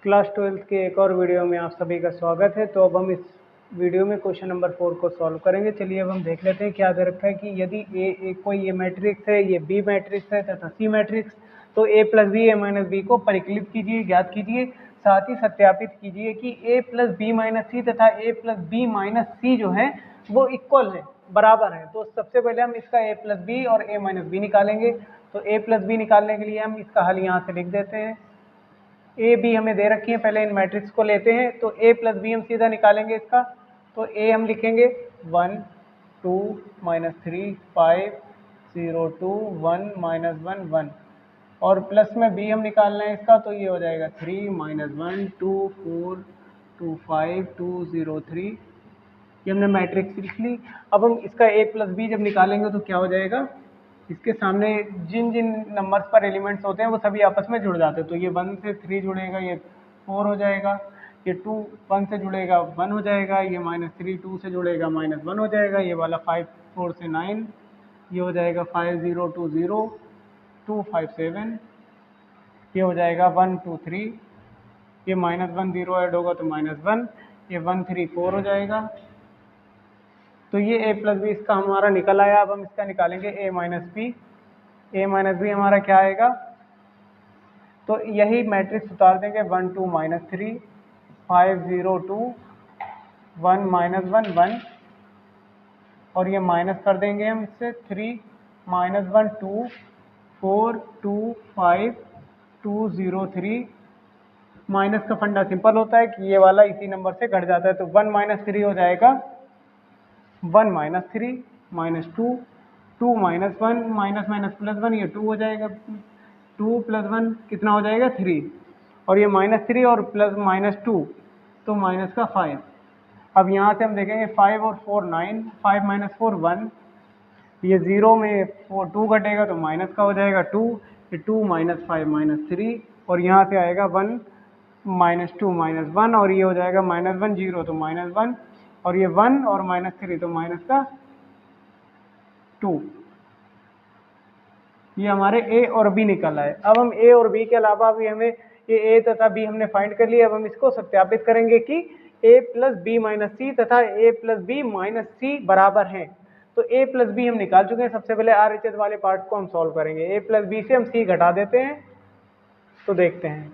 Class 12th के एक और वीडियो में आप सभी का स्वागत है। तो अब हम इस वीडियो में क्वेश्चन नंबर 4 को सॉल्व करेंगे। चलिए अब हम देख लेते हैं क्या दे रखा है कि यदि कोई ये मैट्रिक्स है, ये बी मैट्रिक्स है तथा सी मैट्रिक्स, तो ए प्लस बी ए माइनस बी को परिकलित कीजिए, ज्ञात कीजिए, साथ ही सत्यापित कीजिए कि ए प्लस बी माइनस सी तथा ए प्लस बी माइनस सी जो है वो इक्वल है, बराबर है। तो सबसे पहले हम इसका ए प्लस बी और ए माइनस बी निकालेंगे। तो ए प्लस बी निकालने के लिए हम इसका हल यहाँ से लिख देते हैं। ए बी हमें दे रखी है, पहले इन मैट्रिक्स को लेते हैं। तो ए प्लस बी हम सीधा निकालेंगे इसका। तो ए हम लिखेंगे 1 2 -3 5 0 2 1 -1 1 और प्लस में बी हम निकालना है इसका। तो ये हो जाएगा 3 -1 2 4 2 5 2 0 3। ये हमने मैट्रिक्स लिख ली। अब हम इसका ए प्लस बी जब निकालेंगे तो क्या हो जाएगा, इसके सामने जिन जिन नंबर्स पर एलिमेंट्स होते हैं वो सभी आपस में जुड़ जाते हैं। तो ये 1 से 3 जुड़ेगा, ये 4 हो जाएगा, ये 2 1 से जुड़ेगा 1 हो जाएगा, ये -3 2 से जुड़ेगा -1 हो जाएगा, ये वाला 5 4 से 9, ये हो जाएगा 5 0 2 0 2 5 7, ये हो जाएगा 1 2 3, ये -1 0 ऐड होगा तो -1, ये 1 3 4 हो जाएगा। तो ये ए प्लस बी इसका हमारा निकल आया। अब हम इसका निकालेंगे ए माइनस बी। ए माइनस बी हमारा क्या आएगा, तो यही मैट्रिक्स उतार देंगे 1 2 -3 5 0 2 1 -1 1 और ये माइनस कर देंगे हम इससे 3 -1 2 4 2 5 2 0 3। माइनस का फंडा सिंपल होता है कि ये वाला इसी नंबर से घट जाता है। तो 1 -3 हो जाएगा 1 -3 -2 2 -1 माइनस माइनस प्लस 1, ये 2 हो जाएगा, 2 + 1 कितना हो जाएगा 3 और ये -3 और प्लस -2 तो माइनस का 5। अब यहाँ से हम देखेंगे 5 और 4 9, 5 - 4 1, ये 0 में 2 घटेगा तो माइनस का हो जाएगा 2, ये 2 - 5 -3 और यहाँ से आएगा 1 -2 -1 और ये हो जाएगा -1 0 तो -1 और ये 1 और -3 तो माइनस का 2। ये हमारे ए और बी निकल आए। अब हम ए और बी के अलावा भी हमें ये ए तथा बी हमने फाइंड कर लिया। अब हम इसको सत्यापित करेंगे कि ए प्लस बी माइनस सी तथा ए प्लस बी माइनस सी बराबर हैं। तो ए प्लस बी हम निकाल चुके हैं। सबसे पहले आरएचएस वाले पार्ट को हम सॉल्व करेंगे। ए प्लस बी से हम सी घटा देते हैं। तो देखते हैं,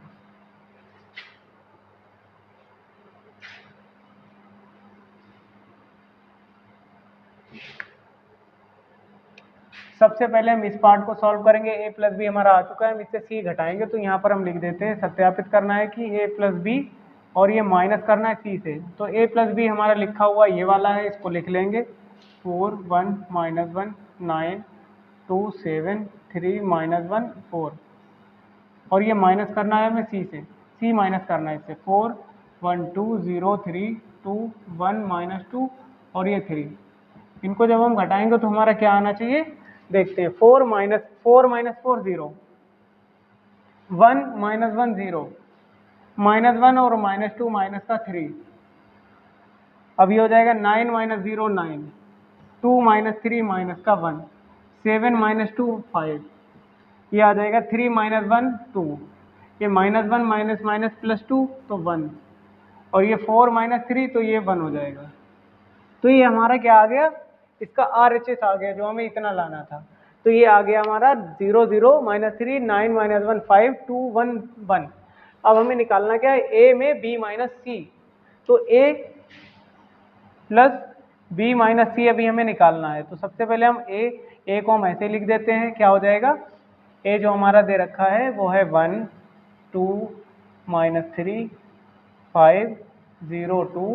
सबसे पहले हम इस पार्ट को सॉल्व करेंगे। ए प्लस बी हमारा आ चुका है, हम इससे सी घटाएंगे। तो यहाँ पर हम लिख देते हैं, सत्यापित करना है कि ए प्लस बी और ये माइनस करना है सी से। तो ए प्लस बी हमारा लिखा हुआ ये वाला है, इसको लिख लेंगे 4 1 -1 9 2 7 3 -1 4 और ये माइनस करना है हमें सी से, सी माइनस करना है इससे 4 1 2 0 3 2 1 -2 और ये 3। इनको जब हम घटाएंगे तो हमारा क्या आना चाहिए, देखते हैं। 4 - 4 - 4 0, 1 - 1 0, -1 और -2 माइनस का 3। अब ये हो जाएगा 9 - 0 9, 2 - 3 माइनस का 1, 7 - 2 5, ये आ जाएगा 3 - 1 2, ये -1 माइनस माइनस प्लस 2 तो 1 और ये 4 - 3 तो ये 1 हो जाएगा। तो ये हमारा क्या आ गया, इसका RHS आ गया जो हमें इतना लाना था। तो ये आ गया हमारा 0 0 -3 9 -1 5 2 1 1। अब हमें निकालना क्या है, ए में बी माइनस सी। तो ए प्लस बी माइनस सी अभी हमें निकालना है। तो सबसे पहले हम ए को हम ऐसे लिख देते हैं, क्या हो जाएगा, ए जो हमारा दे रखा है वो है 1 2 -3 5 0 2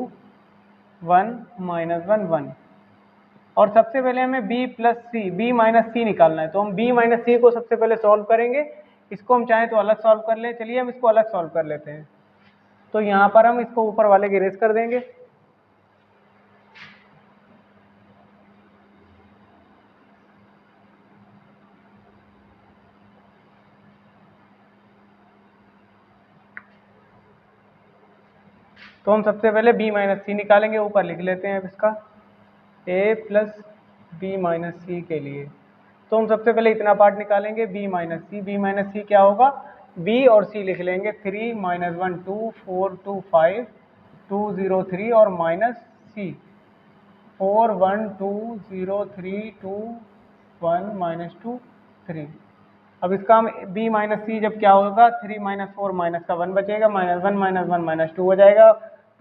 1 -1 1 और सबसे पहले हमें b प्लस सी, बी माइनस सी निकालना है। तो हम b माइनस सी को सबसे पहले सॉल्व करेंगे। इसको हम चाहें तो अलग सॉल्व कर लें। चलिए हम इसको अलग सॉल्व कर लेते हैं। तो यहाँ पर हम इसको ऊपर वाले की रेस कर देंगे। तो हम सबसे पहले b माइनस सी निकालेंगे, ऊपर लिख लेते हैं अब इसका a प्लस बी माइनस सी के लिए। तो हम सबसे पहले इतना पार्ट निकालेंगे b माइनस सी। बी माइनस सी क्या होगा, बी और सी लिख लेंगे, 3 -1 2 4 2 5 2 0 3 और माइनस सी 4 1 2 0 3 2 1 -2 3। अब इसका हम बी माइनस सी जब क्या होगा, 3 - 4 माइनस का 1 बचेगा, -1 -1 -2 हो जाएगा,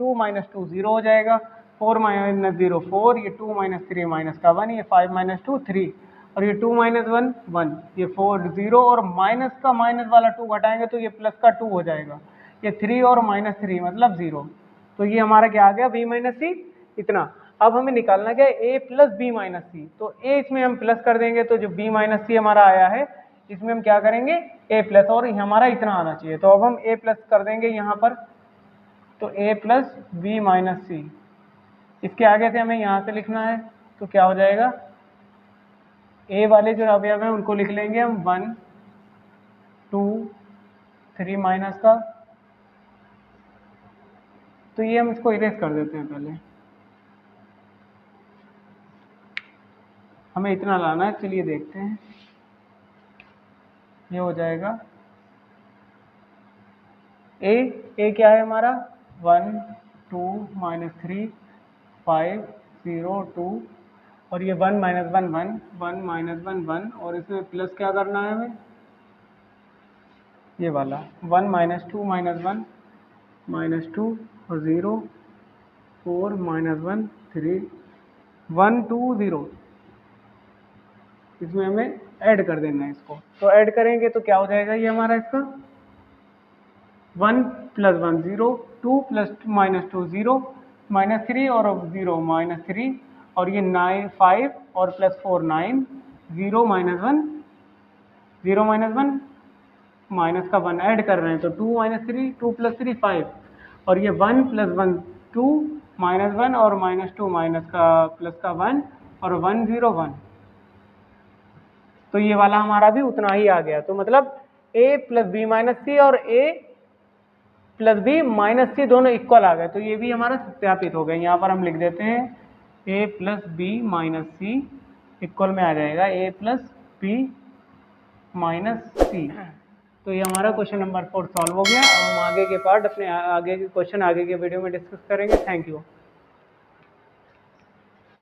2 -2 0 हो जाएगा, 4 - 0 4, ये 2 - 3 माइनस का 1, ये 5 - 2 3 और ये 2 - 1 1, ये 4 0 और माइनस का माइनस वाला 2 घटाएंगे तो ये प्लस का 2 हो जाएगा, ये 3 और -3 मतलब 0। तो ये हमारा क्या आ गया, बी माइनस सी इतना। अब हमें निकालना क्या है, ए प्लस बी माइनस सी। तो ए इसमें हम प्लस कर देंगे तो जो बी माइनस सी हमारा आया है इसमें हम क्या करेंगे, ए प्लस, और हमारा इतना आना चाहिए तो अब हम ए प्लस कर देंगे यहाँ पर, तो ए प्लस बी माइनस सी। इसके आगे से हमें यहाँ से लिखना है तो क्या हो जाएगा, ए वाले जो अवयव हैं उनको लिख लेंगे हम 1 2 3 माइनस का, तो ये हम इसको इरेज कर देते हैं पहले, हमें इतना लाना है, चलिए देखते हैं। ये हो जाएगा ए क्या है हमारा 1 2 -3 5 0 2 और ये 1 - 1 1 1 - 1 1 और इसमें प्लस क्या करना है हमें, ये वाला 1 -2 -1 -2 और 0 4 -1 3 1 2 0, इसमें हमें ऐड कर देना है इसको। तो ऐड करेंगे तो क्या हो जाएगा, ये हमारा इसका 1 + 1 0 2 + -2 0 -3 और 0 -3 और ये 9 5 और +4 9 0 -1 0 -1 माइनस का 1 ऐड कर रहे हैं तो 2 - 3 2 + 3 5 और ये 1 + 1 2 -1 और -2 माइनस का प्लस का 1 और 1 0 1, तो ये वाला हमारा भी उतना ही आ गया। तो मतलब a + b - c और a + b - c दोनों इक्वल आ गए, तो ये भी हमारा सत्यापित हो गए। यहाँ पर हम लिख देते हैं a + b - c इक्वल में आ जाएगा a + b - c। तो ये हमारा क्वेश्चन नंबर 4 सॉल्व हो गया। अब हम आगे के पार्ट अपने आगे के क्वेश्चन आगे के वीडियो में डिस्कस करेंगे। Thank you.